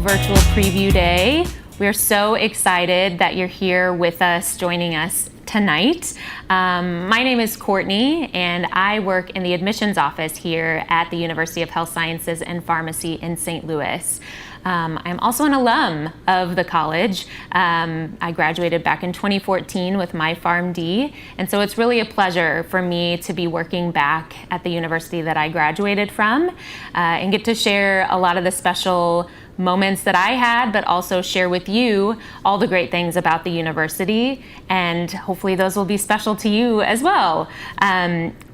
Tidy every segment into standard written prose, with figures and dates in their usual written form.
virtual preview day. We're so excited that you're here with us, joining us tonight. My name is Courtney, and I work in the admissions office here at the University of Health Sciences and Pharmacy in St. Louis. I'm also an alum of the college. I graduated back in 2014 with my PharmD, and so it's really a pleasure for me to be working back at the university that I graduated from and get to share a lot of the special moments that I had, but also share with you all the great things about the university, and hopefully those will be special to you as well.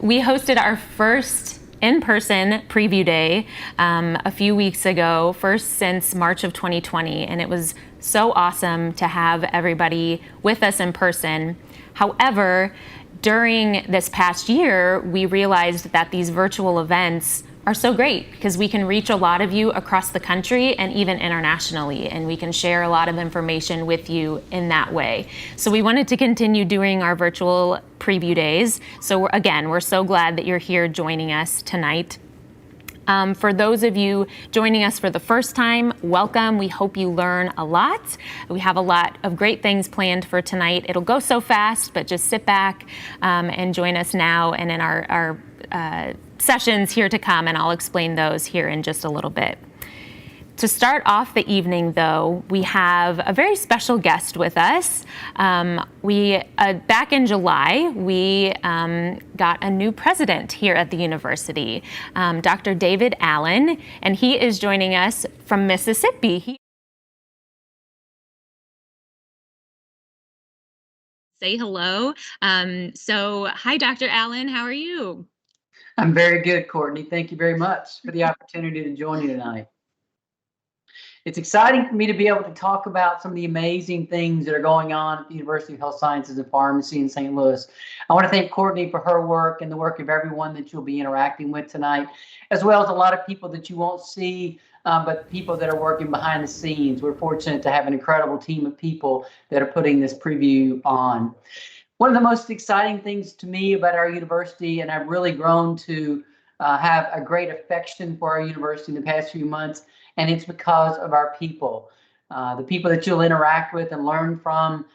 We hosted our first in-person preview day a few weeks ago, first since March of 2020, and it was so awesome to have everybody with us in person. However, during this past year, we realized that these virtual events are so great because we can reach a lot of you across the country and even internationally, and we can share a lot of information with you in that way. So we wanted to continue doing our virtual preview days. So we're so glad that you're here joining us tonight. For those of you joining us for the first time, welcome. We hope you learn a lot. We have a lot of great things planned for tonight. It'll go so fast, but just sit back and join us now and in our sessions here to come, and I'll explain those here in just a little bit. To start off the evening, though, we have a very special guest with us. Back in July, we got a new president here at the university, Dr. David Allen, and he is joining us from Mississippi. Say hello. Hi, Dr. Allen. How are you? I'm very good, Courtney. Thank you very much for the opportunity to join you tonight. It's exciting for me to be able to talk about some of the amazing things that are going on at the University of Health Sciences and Pharmacy in St. Louis. I want to thank Courtney for her work and the work of everyone that you'll be interacting with tonight, as well as a lot of people that you won't see, but people that are working behind the scenes. We're fortunate to have an incredible team of people that are putting this preview on. One of the most exciting things to me about our university, and I've really grown to have a great affection for our university in the past few months, and it's because of our people. The people that you'll interact with and learn from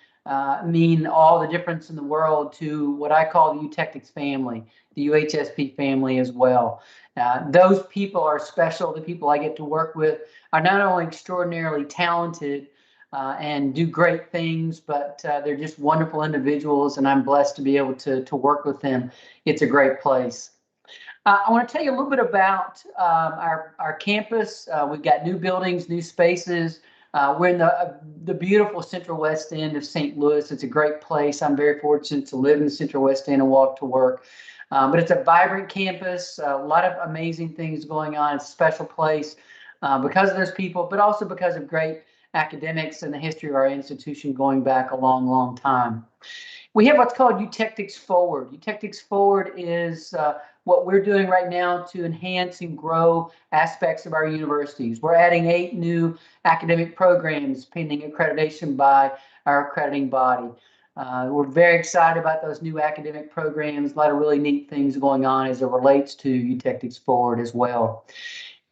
mean all the difference in the world to what I call the Eutectics family, the UHSP family as well. Those people are special. The people I get to work with are not only extraordinarily talented, and do great things, but they're just wonderful individuals, and I'm blessed to be able to work with them. It's a great place. I want to tell you a little bit about our campus. We've got new buildings, new spaces. We're in the beautiful Central West End of St. Louis. It's a great place. I'm very fortunate to live in the Central West End and walk to work. But it's a vibrant campus, a lot of amazing things going on. It's a special place because of those people, but also because of great academics and the history of our institution going back a long, long time. We have what's called Eutectics Forward. Eutectics Forward is what we're doing right now to enhance and grow aspects of our universities. We're adding 8 new academic programs pending accreditation by our accrediting body. We're very excited about those new academic programs. A lot of really neat things going on as it relates to Eutectics Forward as well.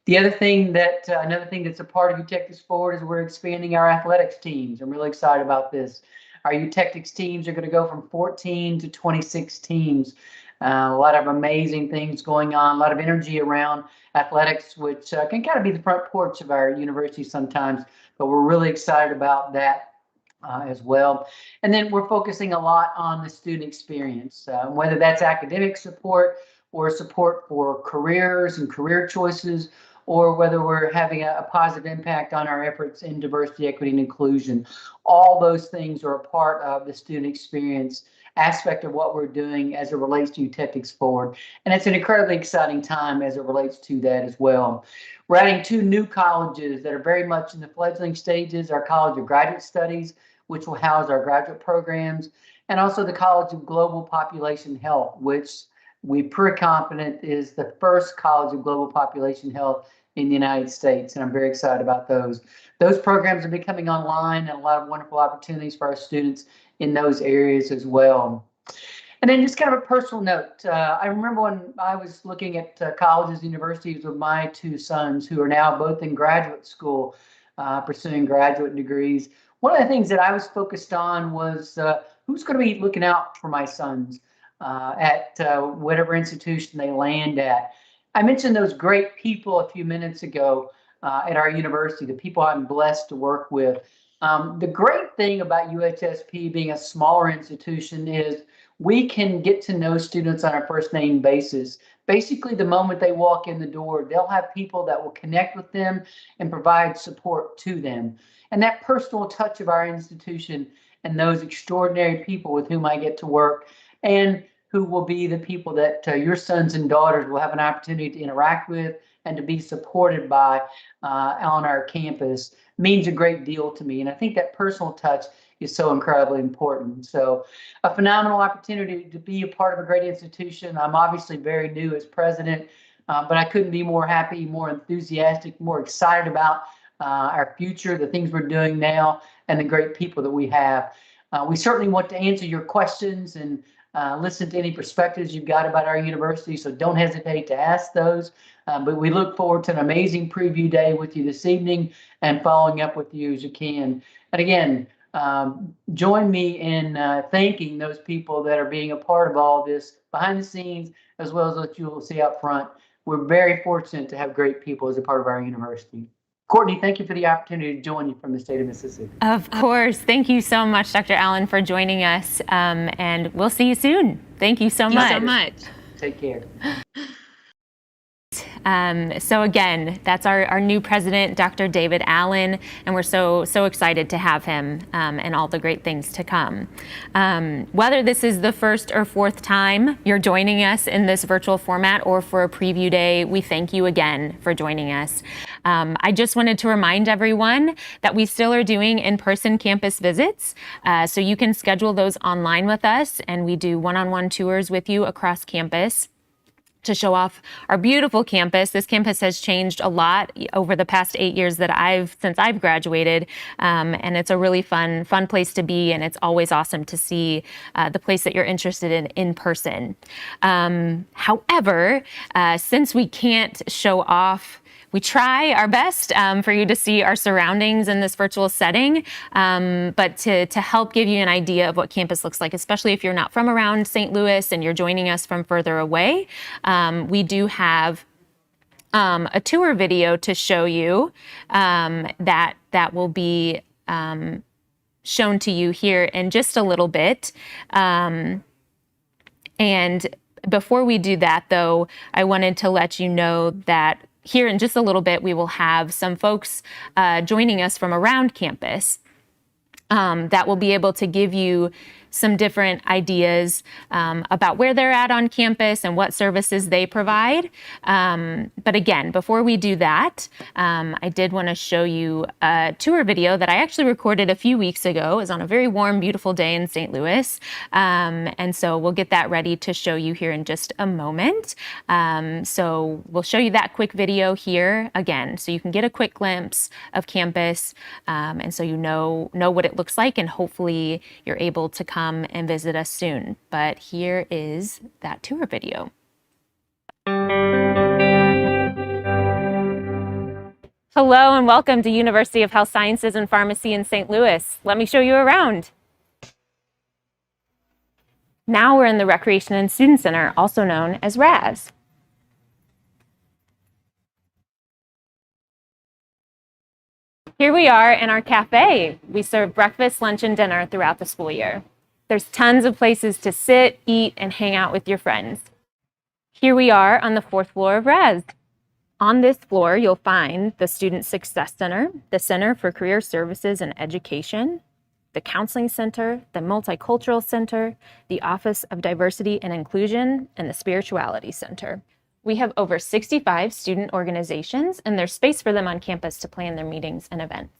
The other thing another thing that's a part of Eutectics Forward is we're expanding our athletics teams. I'm really excited about this. Our Eutectics teams are going to go from 14 to 26 teams. A lot of amazing things going on, a lot of energy around athletics, which can kind of be the front porch of our university sometimes, but we're really excited about that as well. And then we're focusing a lot on the student experience, whether that's academic support or support for careers and career choices, or whether we're having a positive impact on our efforts in diversity, equity, and inclusion. All those things are a part of the student experience aspect of what we're doing as it relates to Eutectics Forward. And it's an incredibly exciting time as it relates to that as well. We're adding 2 new colleges that are very much in the fledgling stages, our College of Graduate Studies, which will house our graduate programs, and also the College of Global Population Health, which we're pretty confident is the first College of Global Population Health in the United States, and I'm very excited about those. Those programs are becoming online, and a lot of wonderful opportunities for our students in those areas as well. And then just kind of a personal note, I remember when I was looking at colleges and universities with my 2 sons who are now both in graduate school, pursuing graduate degrees. One of the things that I was focused on was who's going to be looking out for my sons at whatever institution they land at. I mentioned those great people a few minutes ago at our university, the people I'm blessed to work with. The great thing about UHSP being a smaller institution is we can get to know students on a first name basis. Basically, the moment they walk in the door, they'll have people that will connect with them and provide support to them. And that personal touch of our institution and those extraordinary people with whom I get to work, and who will be the people that your sons and daughters will have an opportunity to interact with and to be supported by on our campus, means a great deal to me. And I think that personal touch is so incredibly important. So a phenomenal opportunity to be a part of a great institution. I'm obviously very new as president, but I couldn't be more happy, more enthusiastic, more excited about our future, the things we're doing now, and the great people that we have. We certainly want to answer your questions and listen to any perspectives you've got about our university, so don't hesitate to ask those. But we look forward to an amazing preview day with you this evening and following up with you as you can. And again, join me in thanking those people that are being a part of all this behind the scenes, as well as what you will see up front. We're very fortunate to have great people as a part of our university. Courtney, thank you for the opportunity to join you from the state of Mississippi. Of course. Thank you so much, Dr. Allen, for joining us. And we'll see you soon. Thank you so much. Take care. So again, that's our new president, Dr. David Allen, and we're so excited to have him and all the great things to come. Whether this is the first or fourth time you're joining us in this virtual format or for a preview day, we thank you again for joining us. I just wanted to remind everyone that we still are doing in-person campus visits, so you can schedule those online with us, and we do one-on-one tours with you across campus to show off our beautiful campus. This campus has changed a lot over the past 8 years since I've graduated, and it's a really fun place to be, and it's always awesome to see the place that you're interested in person. However, since we can't show off, we try our best for you to see our surroundings in this virtual setting, but to help give you an idea of what campus looks like, especially if you're not from around St. Louis and you're joining us from further away, we do have a tour video to show you that will be shown to you here in just a little bit. And before we do that, though, I wanted to let you know that here in just a little bit, we will have some folks joining us from around campus that will be able to give you some different ideas about where they're at on campus and what services they provide. But again, before we do that, I did want to show you a tour video that I actually recorded a few weeks ago. It was on a very warm, beautiful day in St. Louis. And so we'll get that ready to show you here in just a moment. So we'll show you that quick video here again, so you can get a quick glimpse of campus, and so you know what it looks like, and hopefully you're able to come and visit us soon. But here is that tour video. Hello and welcome to University of Health Sciences and Pharmacy in St. Louis. Let me show you around. Now we're in the Recreation and Student Center, also known as RAS. Here we are in our cafe. We serve breakfast, lunch, and dinner throughout the school year. There's tons of places to sit, eat, and hang out with your friends. Here we are on the 4th floor of RAS. On this floor, you'll find the Student Success Center, the Center for Career Services and Education, the Counseling Center, the Multicultural Center, the Office of Diversity and Inclusion, and the Spirituality Center. We have over 65 student organizations, and there's space for them on campus to plan their meetings and events.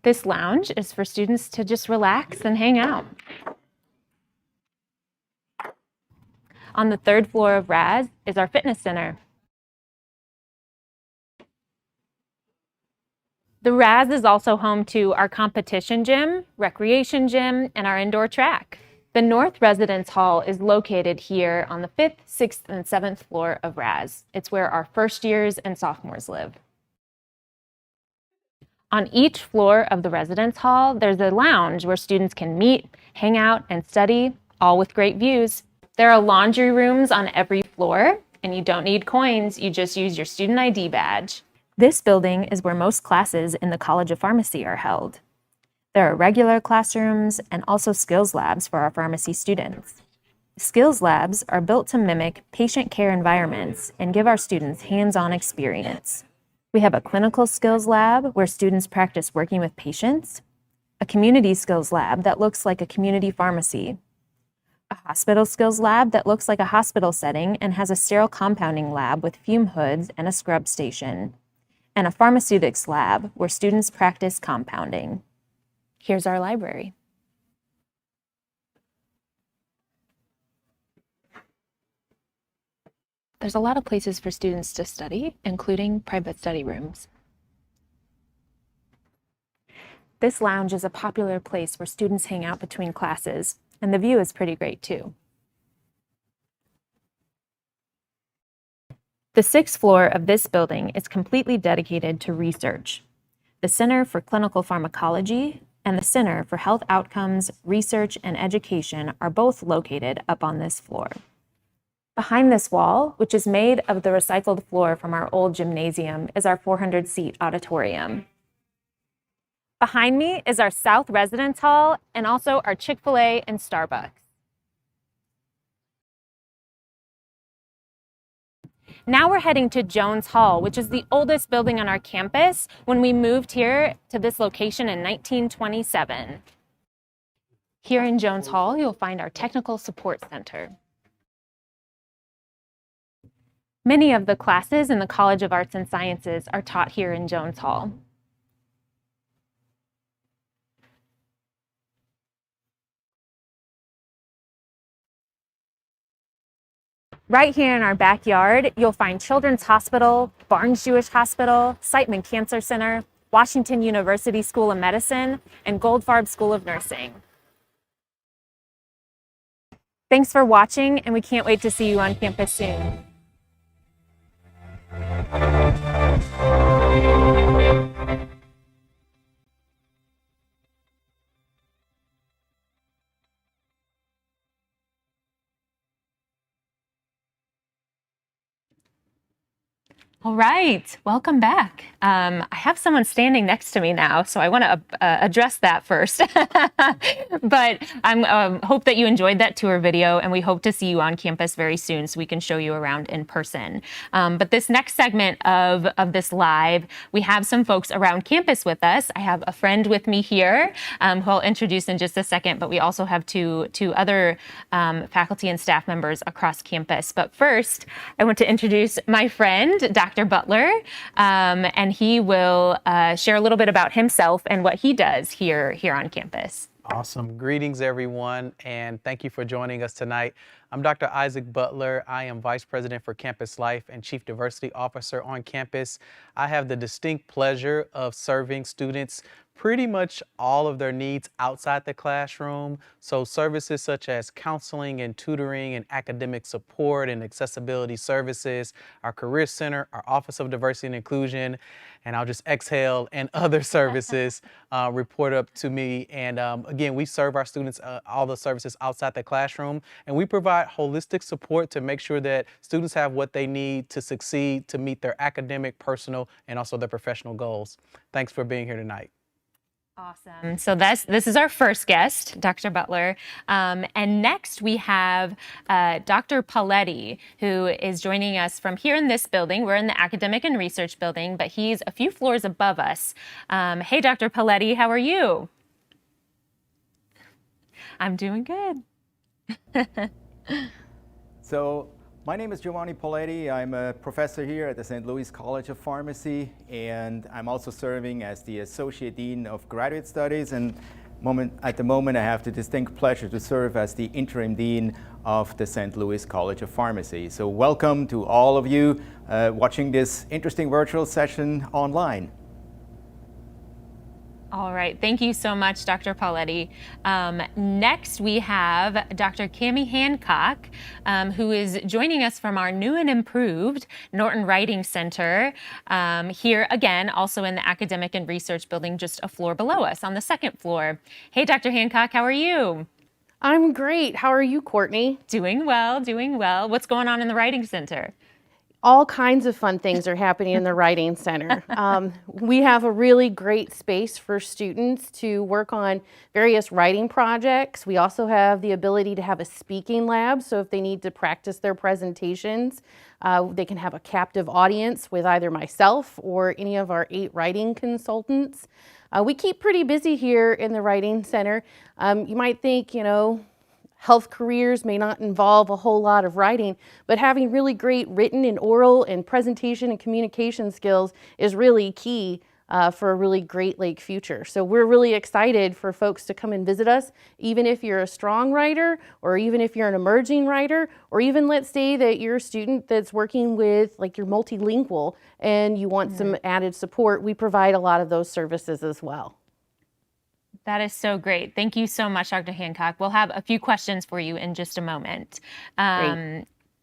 This lounge is for students to just relax and hang out. On the 3rd floor of RAS is our fitness center. The RAS is also home to our competition gym, recreation gym, and our indoor track. The North Residence Hall is located here on the 5th, 6th, and 7th floor of RAS. It's where our first years and sophomores live. On each floor of the residence hall, there's a lounge where students can meet, hang out, and study, all with great views. There are laundry rooms on every floor, and you don't need coins, you just use your student ID badge. This building is where most classes in the College of Pharmacy are held. There are regular classrooms and also skills labs for our pharmacy students. Skills labs are built to mimic patient care environments and give our students hands-on experience. We have a clinical skills lab where students practice working with patients, a community skills lab that looks like a community pharmacy, a hospital skills lab that looks like a hospital setting and has a sterile compounding lab with fume hoods and a scrub station, and a pharmaceutics lab where students practice compounding. Here's our library. There's a lot of places for students to study, including private study rooms. This lounge is a popular place where students hang out between classes, and the view is pretty great too. The 6th floor of this building is completely dedicated to research. The Center for Clinical Pharmacology and the Center for Health Outcomes, Research, and Education are both located up on this floor. Behind this wall, which is made of the recycled floor from our old gymnasium, is our 400-seat auditorium. Behind me is our South Residence Hall and also our Chick-fil-A and Starbucks. Now we're heading to Jones Hall, which is the oldest building on our campus when we moved here to this location in 1927. Here in Jones Hall, you'll find our Technical Support Center. Many of the classes in the College of Arts and Sciences are taught here in Jones Hall. Right here in our backyard, you'll find Children's Hospital, Barnes Jewish Hospital, Siteman Cancer Center, Washington University School of Medicine, and Goldfarb School of Nursing. Thanks for watching, and we can't wait to see you on campus soon. All right, welcome back. I have someone standing next to me now, so I want to address that first. But I hope that you enjoyed that tour video, and we hope to see you on campus very soon so we can show you around in person. But this next segment of this live, we have some folks around campus with us. I have a friend with me here who I'll introduce in just a second, but we also have two other faculty and staff members across campus. But first, I want to introduce my friend, Dr. Butler, and he will share a little bit about himself and what he does here on campus. Awesome. Greetings, everyone, and thank you for joining us tonight. I'm Dr. Isaac Butler. I am Vice President for Campus Life and Chief Diversity Officer on campus. I have the distinct pleasure of serving students pretty much all of their needs outside the classroom. So services such as counseling and tutoring and academic support and accessibility services, our Career Center, our Office of Diversity and Inclusion, and I'll just exhale, and other services report up to me. And again, we serve our students all the services outside the classroom, and we provide holistic support to make sure that students have what they need to succeed, to meet their academic, personal, and also their professional goals. Thanks for being here tonight. Awesome. So this is our first guest, Dr. Butler. And next we have Dr. Paletti, who is joining us from here in this building. We're in the Academic and Research Building, but he's a few floors above us. Hey, Dr. Paletti, how are you? I'm doing good. So my name is Giovanni Paletti. I'm a professor here at the St. Louis College of Pharmacy, and I'm also serving as the Associate Dean of Graduate Studies. And at the moment, I have the distinct pleasure to serve as the Interim Dean of the St. Louis College of Pharmacy. So welcome to all of you watching this interesting virtual session online. All right, thank you so much, Dr. Paletti. Next, we have Dr. Cami Hancock, who is joining us from our new and improved Norton Writing Center, here again, also in the Academic and Research Building just a floor below us on the second floor. Hey, Dr. Hancock, how are you? I'm great. How are you, Courtney? Doing well, doing well. What's going on in the Writing Center? All kinds of fun things are happening in the Writing Center. We have a really great space for students to work on various writing projects. We also have the ability to have a speaking lab, so if they need to practice their presentations, they can have a captive audience with either myself or any of our 8 writing consultants. We keep pretty busy here in the Writing Center. You might think, health careers may not involve a whole lot of writing, but having really great written and oral and presentation and communication skills is really key for a really great future. So we're really excited for folks to come and visit us, even if you're a strong writer, or even if you're an emerging writer, or even let's say that you're a student that's working with, you're multilingual and you want some added support. We provide a lot of those services as well. That is so great. Thank you so much, Dr. Hancock. We'll have a few questions for you in just a moment.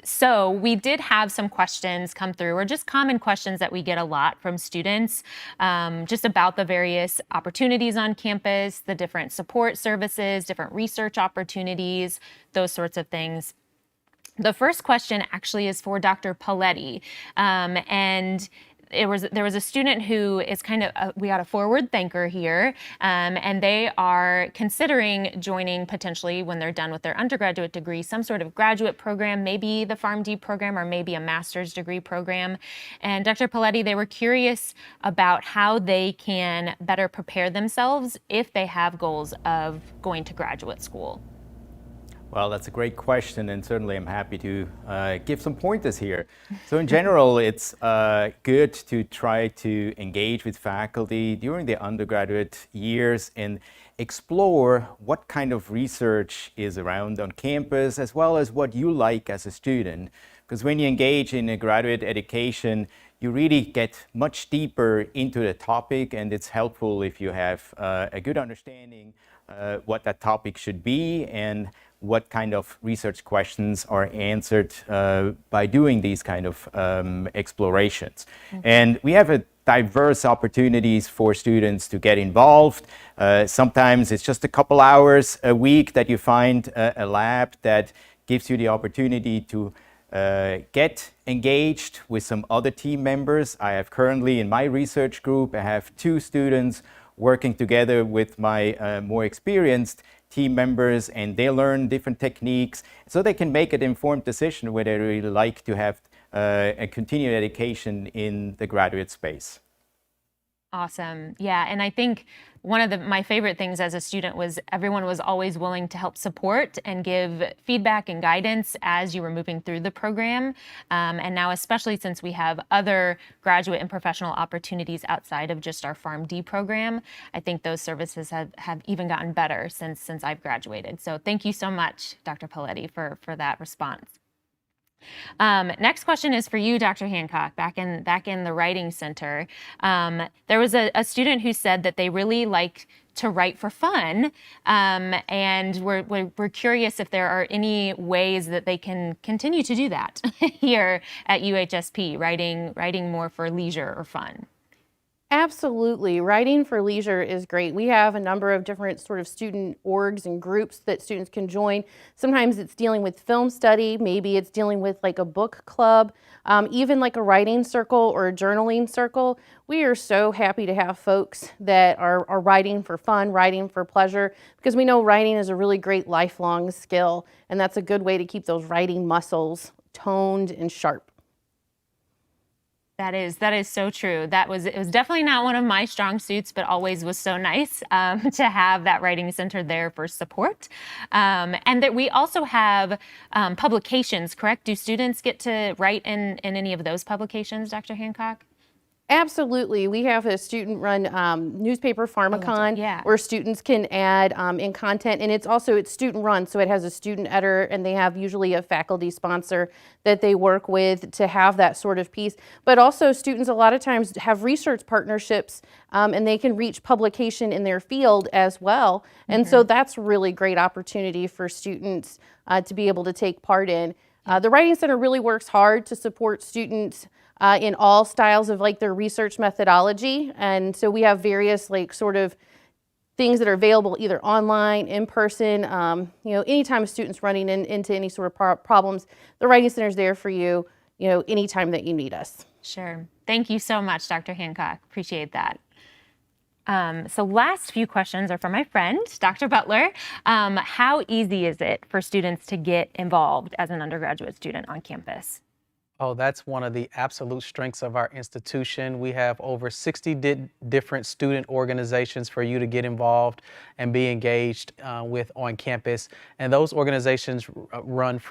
So we did have some questions come through, or just common questions that we get a lot from students, just about the various opportunities on campus, the different support services, different research opportunities, those sorts of things. The first question actually is for Dr. Paletti, and there was a student who is we got a forward thinker here, and they are considering joining potentially when they're done with their undergraduate degree, some sort of graduate program, maybe the PharmD program or maybe a master's degree program. And Dr. Paletti, they were curious about how they can better prepare themselves if they have goals of going to graduate school. Well, that's a great question, and certainly I'm happy to give some pointers here. So in general, it's good to try to engage with faculty during the undergraduate years and explore what kind of research is around on campus, as well as what you like as a student. Because when you engage in a graduate education, you really get much deeper into the topic, and it's helpful if you have a good understanding what that topic should be and what kind of research questions are answered by doing these kind of explorations. And we have a diverse opportunities for students to get involved. Sometimes it's just a couple hours a week that you find a lab that gives you the opportunity to get engaged with some other team members. I have currently in my research group, I have 2 students working together with my more experienced team members, and they learn different techniques so they can make an informed decision whether they really like to have a continued education in the graduate space. Awesome. Yeah, and I think one of my favorite things as a student was everyone was always willing to help support and give feedback and guidance as you were moving through the program. And now, especially since we have other graduate and professional opportunities outside of just our PharmD program, I think those services have even gotten better since I've graduated. So thank you so much, Dr. Paletti, for that response. Next question is for you, Dr. Hancock, back in the Writing Center. There was a student who said that they really like to write for fun, and we're curious if there are any ways that they can continue to do that here at UHSP, writing more for leisure or fun. Absolutely. Writing for leisure is great. We have a number of different sort of student orgs and groups that students can join. Sometimes it's dealing with film study, maybe it's dealing with a book club, even a writing circle or a journaling circle. We are so happy to have folks that are writing for fun, writing for pleasure, because we know writing is a really great lifelong skill, and that's a good way to keep those writing muscles toned and sharp. That is so true. It was definitely not one of my strong suits, but always was so nice to have that Writing Center there for support. And that we also have publications, correct? Do students get to write in any of those publications, Dr. Hancock? Absolutely. We have a student-run newspaper Pharmacon yeah. where students can add in content, and it's student-run, so it has a student editor, and they have usually a faculty sponsor that they work with to have that sort of piece. But also students a lot of times have research partnerships, and they can reach publication in their field as well. And so that's really great opportunity for students to be able to take part in. The Writing Center really works hard to support students in all styles of like their research methodology. And so we have various like sort of things that are available either online, in person, anytime a student's running into any sort of problems, the Writing Center is there for you, anytime that you need us. Sure. Thank you so much, Dr. Hancock. Appreciate that. So last few questions are from my friend, Dr. Butler. How easy is it for students to get involved as an undergraduate student on campus? Oh, that's one of the absolute strengths of our institution. We have over 60 different student organizations for you to get involved and be engaged with on campus. And those organizations range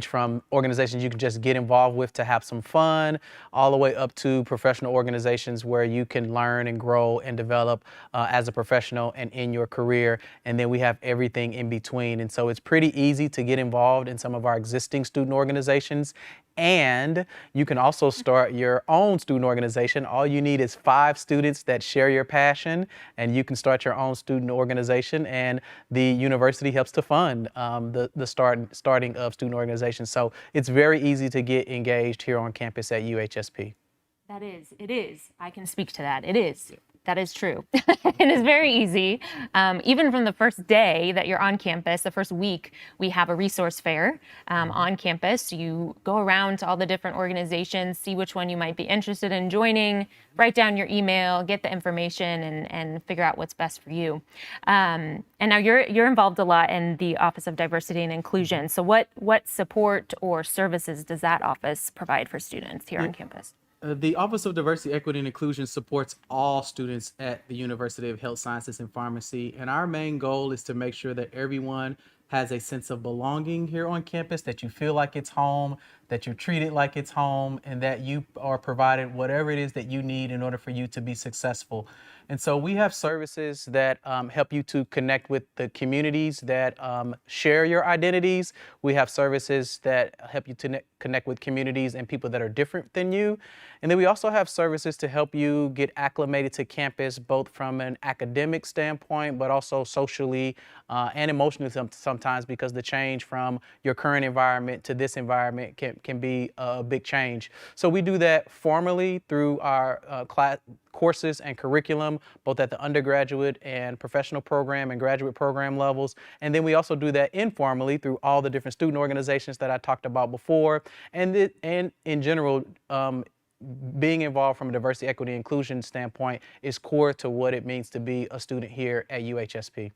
from organizations you can just get involved with to have some fun, all the way up to professional organizations where you can learn and grow and develop as a professional and in your career. And then we have everything in between. And so it's pretty easy to get involved in some of our existing student organizations. And you can also start your own student organization. All you need is 5 students that share your passion, and you can start your own student organization. And the university helps to fund the starting of student organizations. So it's very easy to get engaged here on campus at UHSP. It is. I can speak to that. It is. That is true. It is very easy. Even from the first day that you're on campus, the first week, we have a resource fair on campus. You go around to all the different organizations, see which one you might be interested in joining, write down your email, get the information, and figure out what's best for you. And now you're involved a lot in the Office of Diversity and Inclusion. So what support or services does that office provide for students here on campus? The Office of Diversity, Equity, and Inclusion supports all students at the University of Health Sciences and Pharmacy. And our main goal is to make sure that everyone has a sense of belonging here on campus, that you feel like it's home, that you're treated like it's home, and that you are provided whatever it is that you need in order for you to be successful. And so we have services that help you to connect with the communities that share your identities. We have services that help you to connect with communities and people that are different than you. And then we also have services to help you get acclimated to campus, both from an academic standpoint, but also socially and emotionally sometimes, because the change from your current environment to this environment can be a big change. So we do that formally through our courses and curriculum, both at the undergraduate and professional program and graduate program levels. And then we also do that informally through all the different student organizations that I talked about before. And in general, being involved from a diversity, equity, and inclusion standpoint is core to what it means to be a student here at UHSP.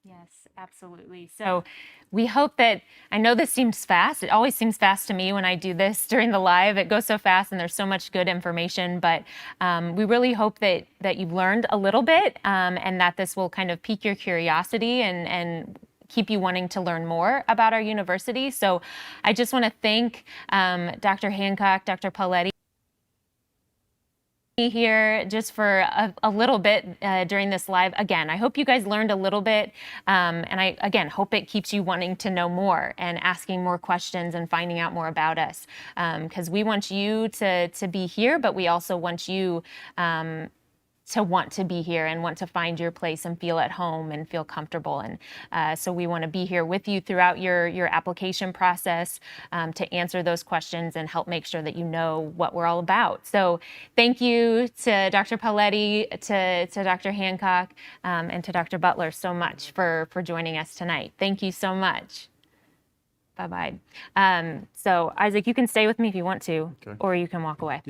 Yes, absolutely. So we hope that, I know this seems fast. It always seems fast to me when I do this during the live. It goes so fast and there's so much good information, but we really hope that you've learned a little bit and that this will kind of pique your curiosity and keep you wanting to learn more about our university. So I just want to thank Dr. Hancock, Dr. Paletti, here just for a little bit during this live. Again, I hope you guys learned a little bit, and I again hope it keeps you wanting to know more and asking more questions and finding out more about us, because we want you to be here, but we also want you to want to be here and want to find your place and feel at home and feel comfortable. And so we want to be here with you throughout your application process to answer those questions and help make sure that you know what we're all about. So thank you to Dr. Paletti, to Dr. Hancock, and to Dr. Butler so much for joining us tonight. Thank you so much. Bye-bye. So Isaac, you can stay with me if you want to, okay, or you can walk away.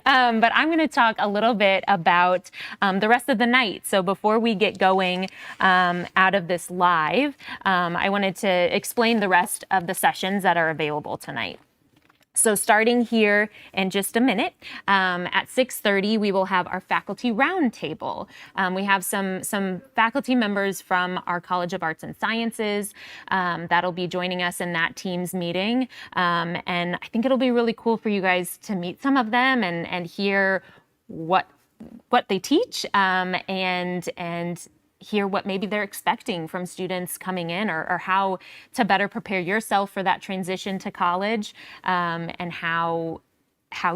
But I'm going to talk a little bit about the rest of the night. So before we get going out of this live, I wanted to explain the rest of the sessions that are available tonight. So starting here in just a minute, at 6:30, we will have our faculty roundtable. We have some faculty members from our College of Arts and Sciences that'll be joining us in that team's meeting. And I think it'll be really cool for you guys to meet some of them and hear what they teach and hear what maybe they're expecting from students coming in, or how to better prepare yourself for that transition to college, and how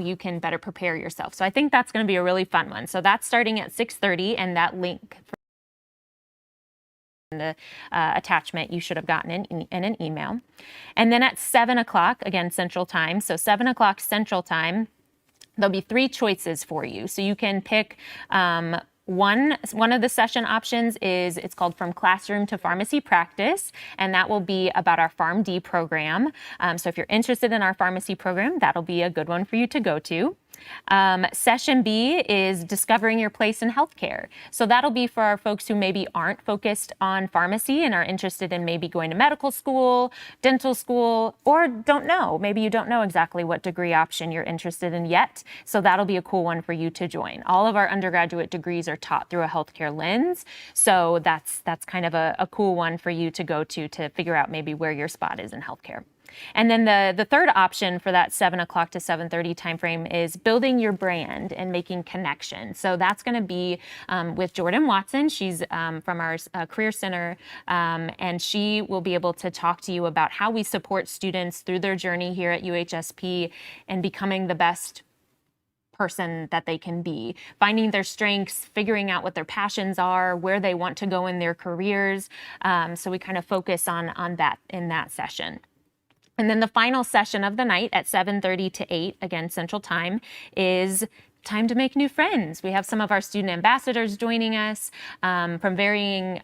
you can better prepare yourself. So I think that's going to be a really fun one. So that's starting at 6:30, and that link in the attachment you should have gotten in an email. And then at 7 o'clock, again, Central Time, so 7 o'clock Central Time, there'll be 3 choices for you. So you can pick one of the session options it's called From Classroom to Pharmacy Practice, and that will be about our PharmD program. So if you're interested in our pharmacy program, that'll be a good one for you to go to. Session B is Discovering Your Place in Healthcare. So that'll be for our folks who maybe aren't focused on pharmacy and are interested in maybe going to medical school, dental school, or don't know. Maybe you don't know exactly what degree option you're interested in yet. So that'll be a cool one for you to join. All of our undergraduate degrees are taught through a healthcare lens. So that's kind of a cool one for you to go to figure out maybe where your spot is in healthcare. And then the third option for that 7 o'clock to 7:30 timeframe is building your brand and making connections. So that's going to be with Jordan Watson. She's from our Career Center, and she will be able to talk to you about how we support students through their journey here at UHSP and becoming the best person that they can be, finding their strengths, figuring out what their passions are, where they want to go in their careers. So we kind of focus on that in that session. And then the final session of the night at 7:30 to 8, again, Central Time, is time to make new friends. We have some of our student ambassadors joining us from varying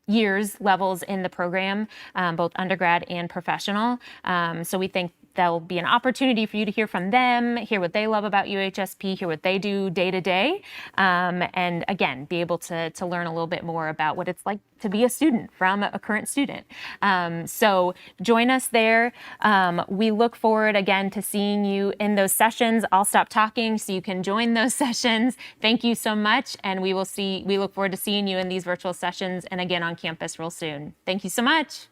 years levels in the program, both undergrad and professional. So we think there'll be an opportunity for you to hear from them, hear what they love about UHSP, hear what they do day to day, and again, be able to learn a little bit more about what it's like to be a student from a current student. So join us there. We look forward again to seeing you in those sessions. I'll stop talking so you can join those sessions. Thank you so much, and we look forward to seeing you in these virtual sessions and again on campus real soon. Thank you so much.